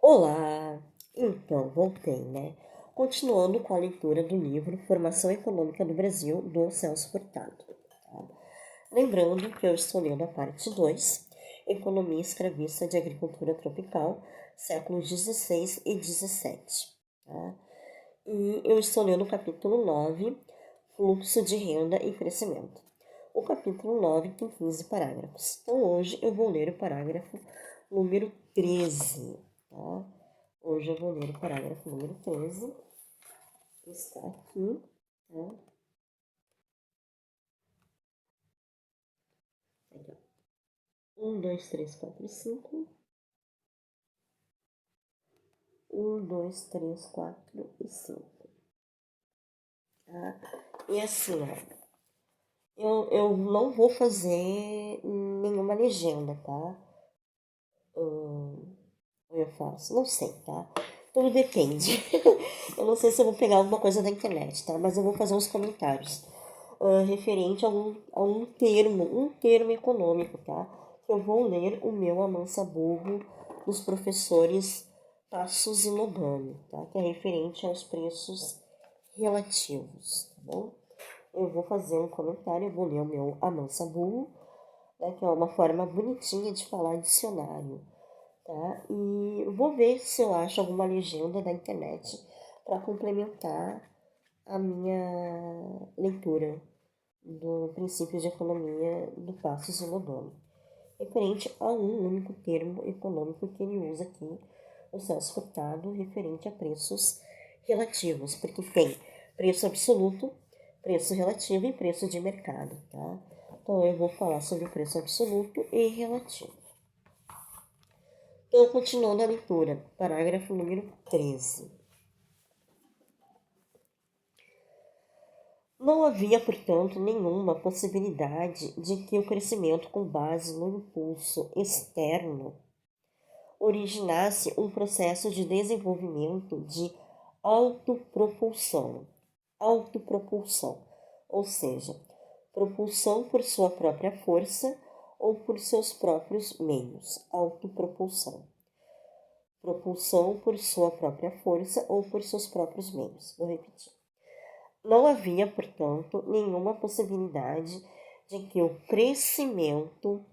Olá! Então, voltei, né? Continuando com a leitura do livro Formação Econômica do Brasil, do Celso Furtado. Tá? Lembrando que eu estou lendo a parte 2, Economia Escravista de Agricultura Tropical, séculos XVI e XVII. Tá? E eu estou lendo o capítulo 9, Fluxo de Renda e Crescimento. O capítulo 9 tem 15 parágrafos. Então, hoje eu vou ler o parágrafo número 13. Tá? Hoje eu vou ler o parágrafo número 13, que está aqui, tá? Aqui, ó. 1, 2, 3, 4, 5. 1, 2, 3, 4 e 5. Tá? E assim, ó, eu não vou fazer nenhuma legenda, tá? Eu faço, não sei, tá? Tudo depende. Eu não sei se eu vou pegar alguma coisa da internet, tá? Mas eu vou fazer uns comentários referente um termo econômico, tá? Que eu vou ler o meu Amansa Burro dos professores Passos e Nogami, tá? Que é referente aos preços relativos, tá bom? Eu vou fazer um comentário, eu vou ler o meu Amansa Burro, né? Que é uma forma bonitinha de falar dicionário, tá? E vou ver se eu acho alguma legenda da internet para complementar a minha leitura do princípio de economia do Passos e Lodome, referente a um único termo econômico que ele usa aqui, o Celso Furtado, referente a preços relativos, porque tem preço absoluto, preço relativo e preço de mercado, tá? Então eu vou falar sobre o preço absoluto e relativo. Então, continuando a leitura, parágrafo número 13. Não havia, portanto, nenhuma possibilidade de que o crescimento com base no impulso externo originasse um processo de desenvolvimento de autopropulsão. Autopropulsão, ou seja, propulsão por sua própria força ou por seus próprios meios. Autopropulsão. Propulsão por sua própria força ou por seus próprios meios. Vou repetir. Não havia, portanto, nenhuma possibilidade de que o crescimento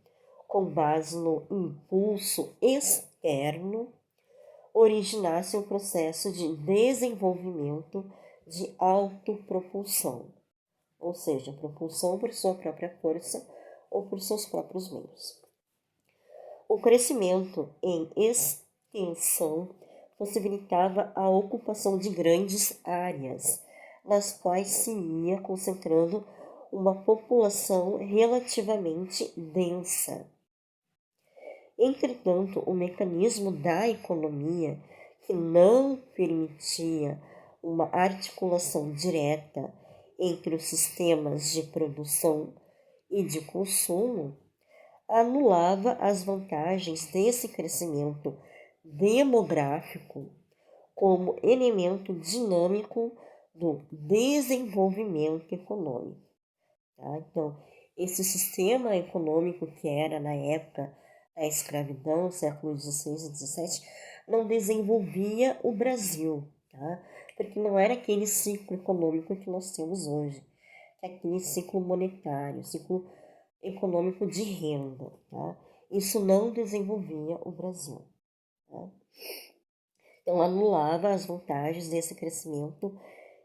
com base no impulso externo originasse um processo de desenvolvimento de autopropulsão, ou seja, propulsão por sua própria força ou por seus próprios meios. O crescimento em extensão possibilitava a ocupação de grandes áreas, nas quais se ia concentrando uma população relativamente densa. Entretanto, o mecanismo da economia, que não permitia uma articulação direta entre os sistemas de produção e de consumo, anulava as vantagens desse crescimento demográfico como elemento dinâmico do desenvolvimento econômico. Tá? Então, esse sistema econômico que era na época da escravidão, século XVI e XVII, não desenvolvia o Brasil, tá? Porque não era aquele ciclo econômico que nós temos hoje, que é aquele ciclo monetário, ciclo econômico de renda, tá? Isso não desenvolvia o Brasil. Tá? Então, anulava as vantagens desse crescimento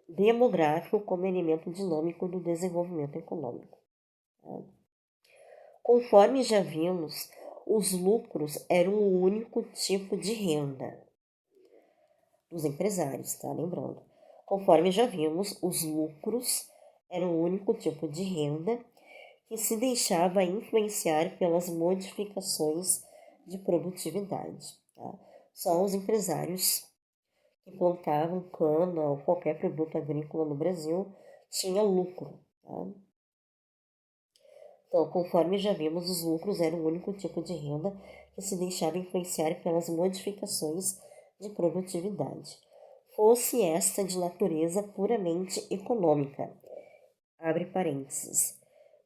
demográfico como elemento dinâmico do desenvolvimento econômico. Tá? Conforme já vimos, os lucros eram o único tipo de renda dos empresários, tá? Lembrando. Conforme já vimos, os lucros eram o único tipo de renda que se deixava influenciar pelas modificações de produtividade. Tá? Só os empresários que plantavam cana ou qualquer produto agrícola no Brasil tinham lucro. Tá? Então, conforme já vimos, os lucros eram o único tipo de renda que se deixava influenciar pelas modificações de produtividade, fosse esta de natureza puramente econômica. Abre parênteses.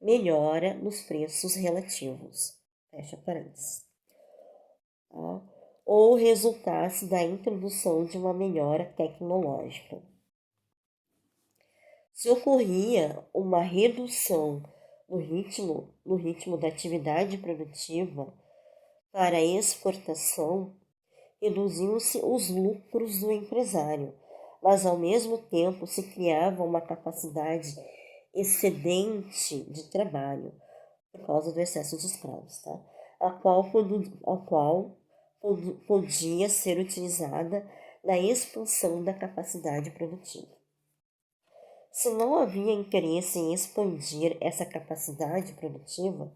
Melhora nos preços relativos. Fecha parênteses. Tá? ou resultasse da introdução de uma melhora tecnológica. Se ocorria uma redução no ritmo da atividade produtiva para a exportação, reduziam-se os lucros do empresário, mas ao mesmo tempo se criava uma capacidade excedente de trabalho por causa do excesso de escravos, tá? a qual podia ser utilizada na expansão da capacidade produtiva. Se não havia interesse em expandir essa capacidade produtiva,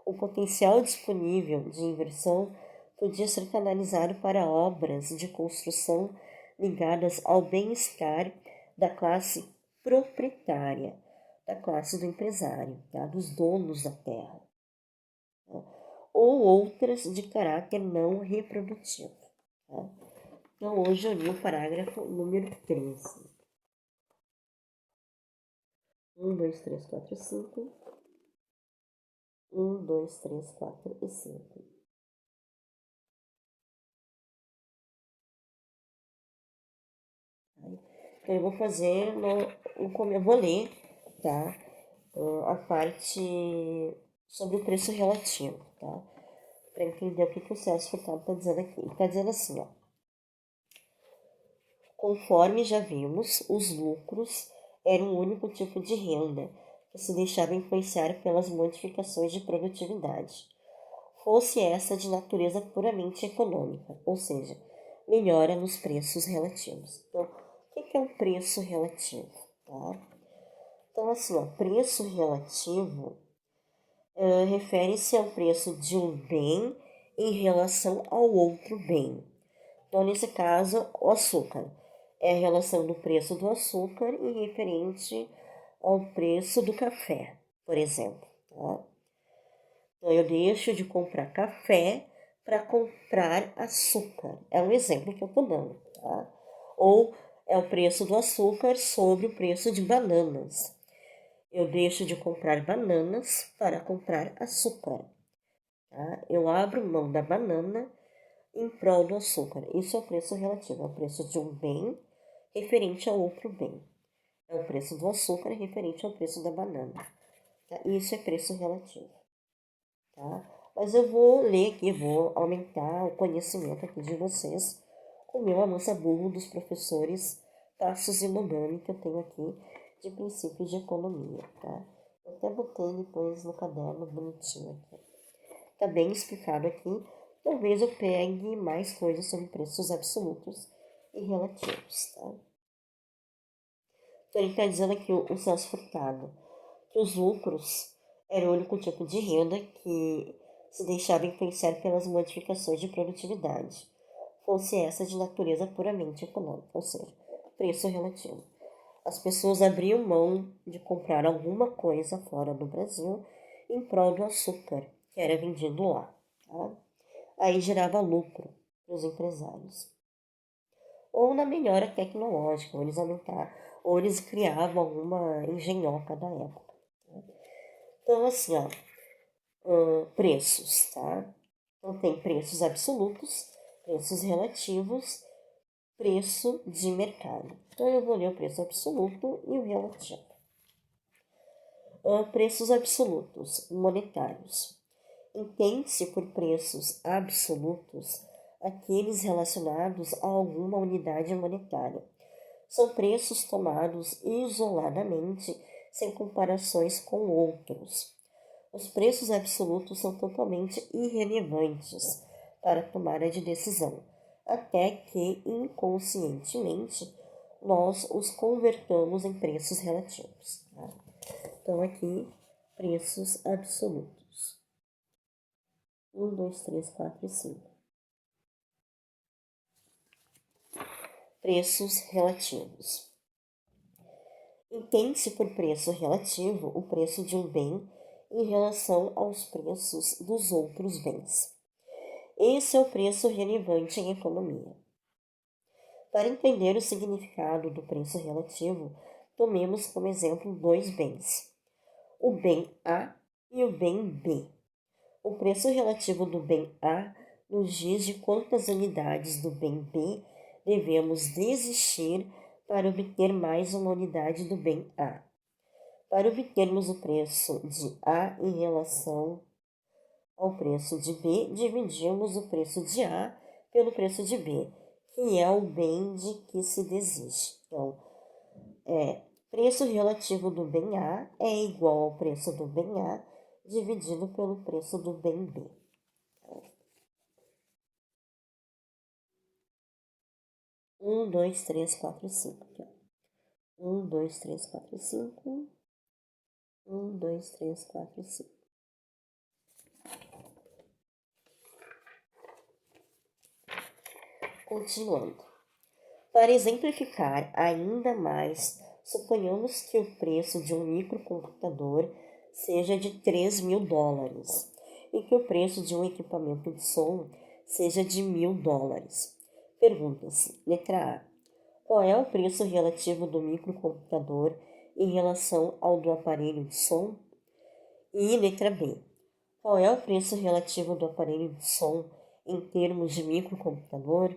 o potencial disponível de inversão podia ser canalizado para obras de construção ligadas ao bem-estar da classe proprietária, da classe do empresário, tá? Dos donos da terra, tá? Ou outras de caráter não reprodutivo. Tá? Então, hoje eu li o parágrafo número 13. 1, 2, 3, 4, 5. 1, 2, 3, 4 e 5. Então, eu vou fazer, eu vou ler, tá? A parte sobre o preço relativo, tá? Para entender o que o Celso Furtado está dizendo aqui. Ele está dizendo assim, ó. Conforme já vimos, os lucros eram um único tipo de renda que se deixava influenciar pelas modificações de produtividade, fosse essa de natureza puramente econômica, ou seja, melhora nos preços relativos. Então, o que é um preço relativo? Tá? Então, assim, ó, preço relativo refere-se ao preço de um bem em relação ao outro bem. Então, nesse caso, o açúcar é a relação do preço do açúcar em referente ao preço do café, por exemplo. Tá? Então, eu deixo de comprar café para comprar açúcar. É um exemplo que eu estou dando. Tá? Ou é o preço do açúcar sobre o preço de bananas. Eu deixo de comprar bananas para comprar açúcar. Tá? Eu abro mão da banana em prol do açúcar. Isso é o preço relativo, é o preço de um bem referente a outro bem. É o preço do açúcar referente ao preço da banana. Tá? Isso é preço relativo. Tá? Mas eu vou ler aqui, vou aumentar o conhecimento aqui de vocês com o meu avanço burro dos professores Tassos e Mogami que eu tenho aqui de princípios de economia. Tá? Eu até botei depois no caderno bonitinho aqui. Tá bem explicado aqui. Talvez eu pegue mais coisas sobre preços absolutos e relativos, tá? Então, ele está dizendo aqui, o Celso Furtado, que os lucros eram o único tipo de renda que se deixava influenciar pelas modificações de produtividade, fosse essa de natureza puramente econômica, ou seja, preço relativo. As pessoas abriam mão de comprar alguma coisa fora do Brasil em prol do açúcar, que era vendido lá, tá? Aí gerava lucro para os empresários. Ou na melhora tecnológica, ou eles criavam alguma engenhoca da época. Tá? Então, assim, ó, preços, tá? Então, tem preços absolutos, preços relativos, preço de mercado. Então, eu vou ler o preço absoluto e o relativo. Preços absolutos, monetários. Entende-se por preços absolutos aqueles relacionados a alguma unidade monetária. São preços tomados isoladamente, sem comparações com outros. Os preços absolutos são totalmente irrelevantes para a tomada de decisão, até que inconscientemente nós os convertamos em preços relativos. Tá? Então, aqui, preços absolutos. 1, 2, 3, 4 e 5. Preços relativos. Entende-se por preço relativo o preço de um bem em relação aos preços dos outros bens. Esse é o preço relevante em economia. Para entender o significado do preço relativo, tomemos como exemplo dois bens, o bem A e o bem B. O preço relativo do bem A nos diz de quantas unidades do bem B devemos desistir para obter mais uma unidade do bem A. Para obtermos o preço de A em relação ao preço de B, dividimos o preço de A pelo preço de B, que é o bem de que se desiste. Então, preço relativo do bem A é igual ao preço do bem A dividido pelo preço do bem B. 1, 2, 3, 4, 5. 1, 2, 3, 4, 5. 1, 2, 3, 4, 5. Continuando. Para exemplificar ainda mais, suponhamos que o preço de um microcomputador seja de $3.000 e que o preço de um equipamento de som seja de $1.000. Pergunta-se, letra A, qual é o preço relativo do microcomputador em relação ao do aparelho de som? E letra B, qual é o preço relativo do aparelho de som em termos de microcomputador?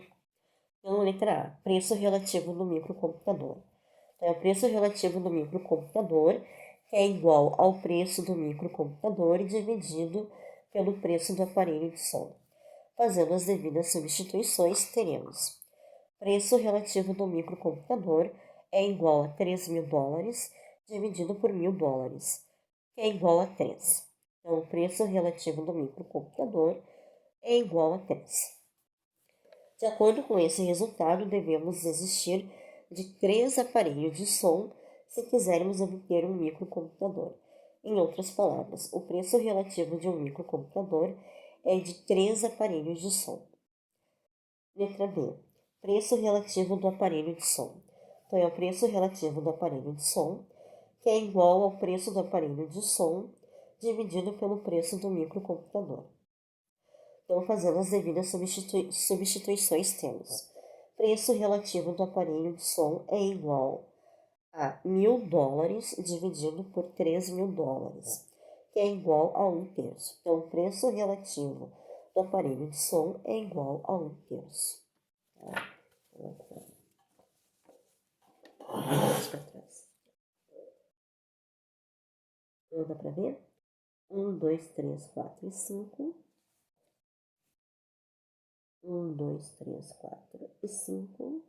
Então, letra A, preço relativo do microcomputador. Então, é o preço relativo do microcomputador, que é igual ao preço do microcomputador dividido pelo preço do aparelho de som. Fazendo as devidas substituições, teremos preço relativo do microcomputador é igual a $3.000 dividido por $1.000, que é igual a 3. Então, o preço relativo do microcomputador é igual a 3. De acordo com esse resultado, devemos desistir de 3 aparelhos de som se quisermos obter um microcomputador. Em outras palavras, o preço relativo de um microcomputador é de 3 aparelhos de som. Letra B. Preço relativo do aparelho de som. Então, é o preço relativo do aparelho de som, que é igual ao preço do aparelho de som dividido pelo preço do microcomputador. Então, fazendo as devidas substituições, temos preço relativo do aparelho de som é igual a $1.000 dividido por $3.000, que é igual a 1/3. Então, o preço relativo do aparelho de som é igual a 1/3. Para trás. Dá para ver? 1, 2, 3, 4 e 5. 1, 2, 3, 4 e 5.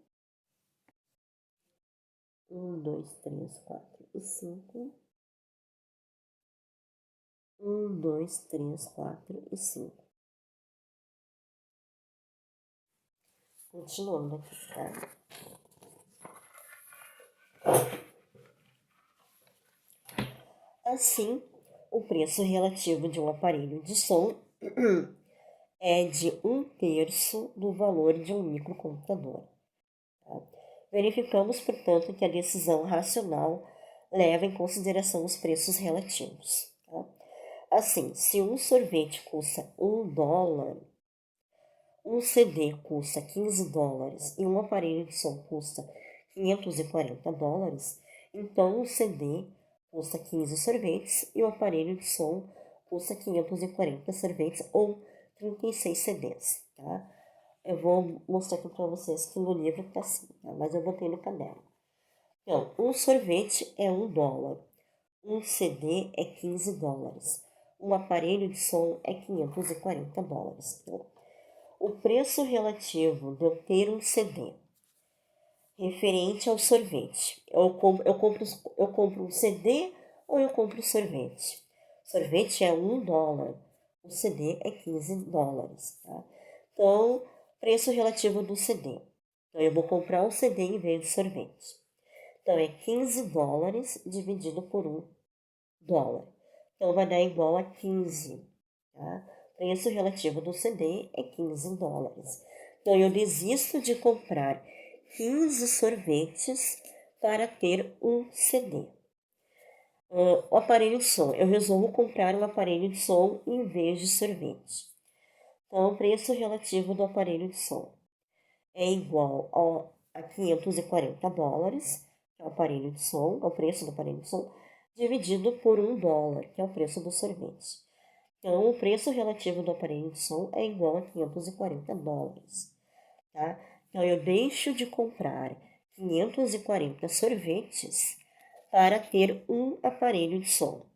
1, 2, 3, 4 e 5. 1, 2, 3, 4 e 5. Continuando aqui, tá? Assim, o preço relativo de um aparelho de som é de 1/3 do valor de um microcomputador. Tá? Verificamos, portanto, que a decisão racional leva em consideração os preços relativos. Tá? Assim, se um sorvete custa $1, um CD custa $15 e um aparelho de som custa $540, então o CD custa 15 sorvetes e o aparelho de som custa 540 sorvetes ou 36 CDs, tá? Eu vou mostrar aqui para vocês que no livro tá assim, tá? Mas eu botei no caderno. Então, um sorvete é $1, um CD é $15, um aparelho de som é $540. Então, o preço relativo de eu ter um CD referente ao sorvete. Eu compro um CD ou eu compro sorvete? Sorvete é $1, o CD é $15, tá? Então, preço relativo do CD. Então, eu vou comprar um CD em vez de sorvete. Então, é $15 dividido por $1. Então, vai dar igual a 15, tá? Preço relativo do CD é $15. Então, eu desisto de comprar 15 sorvetes para ter um CD. O aparelho de som. Eu resolvo comprar um aparelho de som em vez de sorvete. Então, o preço relativo do aparelho de som é igual a $540, que é o aparelho de som, é o preço do aparelho de som, dividido por $1, que é o preço do sorvete. Então, o preço relativo do aparelho de som é igual a $540, tá? Então, eu deixo de comprar 540 sorvetes para ter um aparelho de som.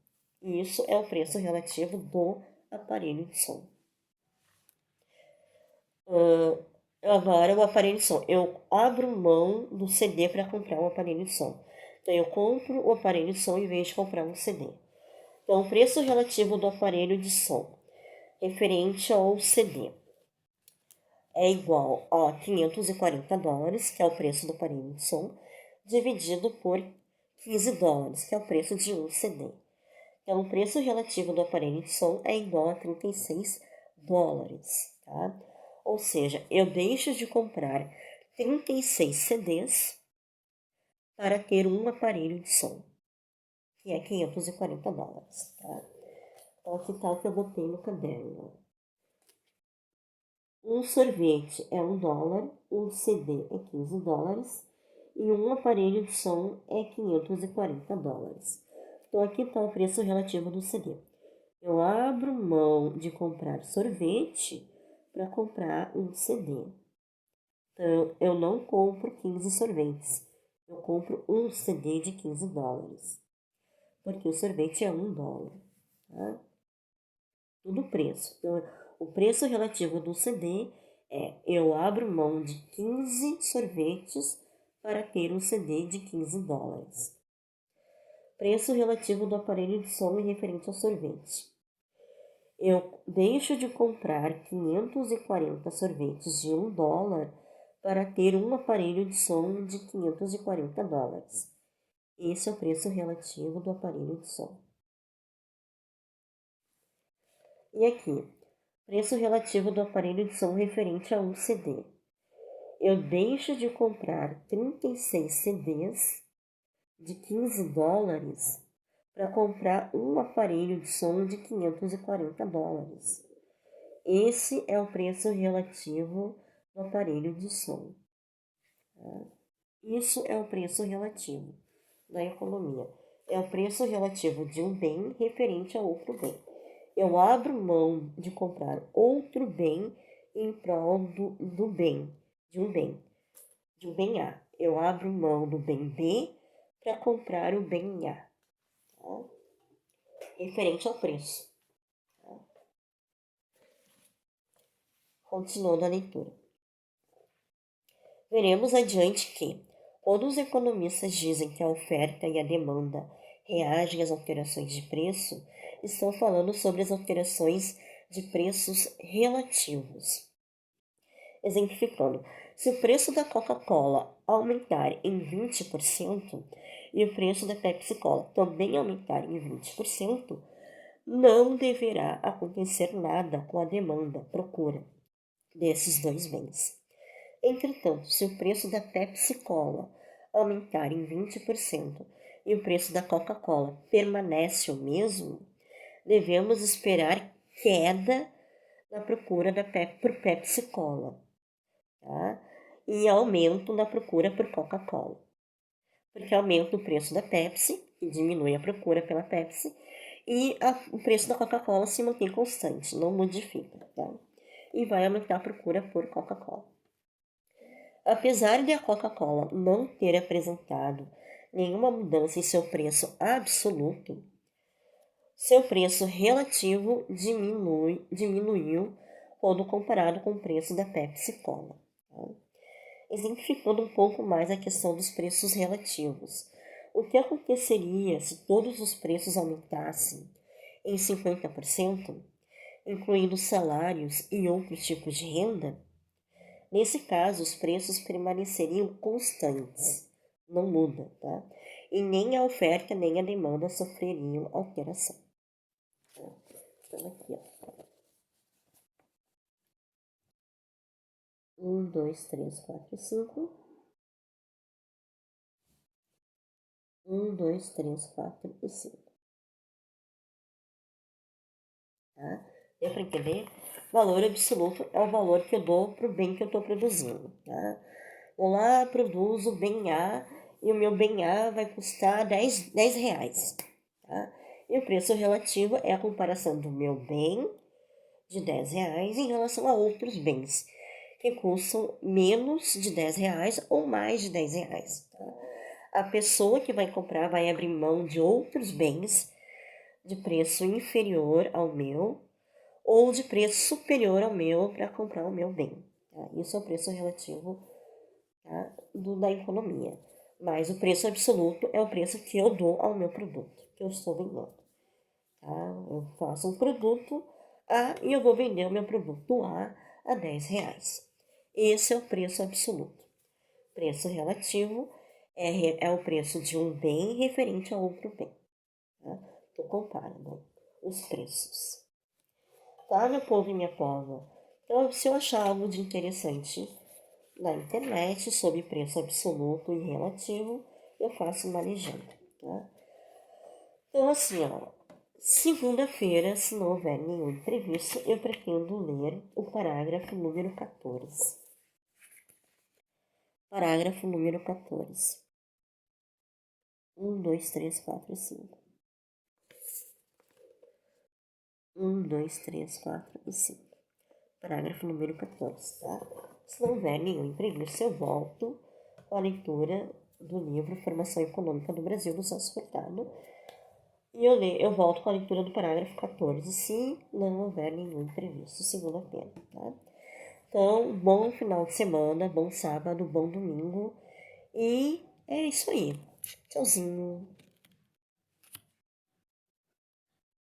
Isso é o preço relativo do aparelho de som. Agora, o aparelho de som. Eu abro mão do CD para comprar um aparelho de som. Então, eu compro o aparelho de som em vez de comprar um CD. Então, o preço relativo do aparelho de som referente ao CD é igual a $540, que é o preço do aparelho de som, dividido por $15, que é o preço de um CD. Então, o preço relativo do aparelho de som é igual a $36, tá? Ou seja, eu deixo de comprar 36 CDs para ter um aparelho de som, que é $540, tá? Então, aqui tá o que eu botei no caderno. Um sorvete é $1, um CD é $15 e um aparelho de som é $540. Então, aqui está o preço relativo do CD. Eu abro mão de comprar sorvete para comprar um CD. Então, eu não compro 15 sorvetes. Eu compro um CD de $15. Porque o sorvete é $1. Tá? Tudo preço. Então, o preço relativo do CD é: eu abro mão de 15 sorvetes para ter um CD de $15. Preço relativo do aparelho de som referente ao sorvete. Eu deixo de comprar 540 sorvetes de $1 para ter um aparelho de som de $540. Esse é o preço relativo do aparelho de som. E aqui, preço relativo do aparelho de som referente a um CD. Eu deixo de comprar 36 CDs de $15 para comprar um aparelho de som de $540. Esse é o preço relativo do aparelho de som. Tá? Isso é o preço relativo da economia. É o preço relativo de um bem referente a outro bem. Eu abro mão de comprar outro bem em prol do bem, de um bem A. Eu abro mão do bem B para comprar o bem A, tá? Referente ao preço. Tá? Continuando a leitura. Veremos adiante que, quando os economistas dizem que a oferta e a demanda reagem às alterações de preço, estão falando sobre as alterações de preços relativos. Exemplificando, se o preço da Coca-Cola aumentar em 20% e o preço da Pepsi-Cola também aumentar em 20%, não deverá acontecer nada com a demanda-procura desses dois bens. Entretanto, se o preço da Pepsi-Cola aumentar em 20% e o preço da Coca-Cola permanece o mesmo, devemos esperar queda na procura por Pepsi-Cola, tá? E aumento na procura por Coca-Cola, porque aumenta o preço da Pepsi, que diminui a procura pela Pepsi, e o preço da Coca-Cola se mantém constante, não modifica, tá? E vai aumentar a procura por Coca-Cola. Apesar de a Coca-Cola não ter apresentado nenhuma mudança em seu preço absoluto, seu preço relativo diminuiu quando comparado com o preço da Pepsi-Cola. Tá? Exemplificando um pouco mais a questão dos preços relativos. O que aconteceria se todos os preços aumentassem em 50%, incluindo salários e outros tipos de renda? Nesse caso, os preços permaneceriam constantes, não muda, tá? E nem a oferta nem a demanda sofreriam alteração. Então, aqui, ó. 1, 2, 3, 4, 5. 1, 2, 3, 4 e 5. Tá? Deu para entender? Valor absoluto é o valor que eu dou para o bem que eu estou produzindo. Tá? Vou lá, produzo o bem A e o meu bem A vai custar 10 reais. Tá? E o preço relativo é a comparação do meu bem de R$ 10 em relação a outros bens que custam menos de R$ 10 ou mais de R$ 10. Tá? A pessoa que vai comprar vai abrir mão de outros bens de preço inferior ao meu ou de preço superior ao meu para comprar o meu bem. Tá? Isso é o preço relativo, tá? Da economia. Mas o preço absoluto é o preço que eu dou ao meu produto, que eu estou vendendo. Tá? Eu faço um produto A e eu vou vender o meu produto A a R$ 10. Esse é o preço absoluto. Preço relativo é o preço de um bem referente a outro bem. Estou comparando os preços. Tá, meu povo e minha pova? Então, se eu achar algo de interessante na internet sobre preço absoluto e relativo, eu faço uma legenda, tá? Então, assim, ó, segunda-feira, se não houver nenhum imprevisto, eu pretendo ler o parágrafo número 14. Parágrafo número 14. 1, 2, 3, 4 e 5. 1, 2, 3, 4 e 5. Parágrafo número 14, tá? Se não houver nenhum imprevisto, eu volto com a leitura do livro Formação Econômica do Brasil, do Celso Furtado. E eu volto com a leitura do parágrafo 14, se não houver nenhum imprevisto, segunda-feira, tá? Então, bom final de semana, bom sábado, bom domingo. E é isso aí. Tchauzinho.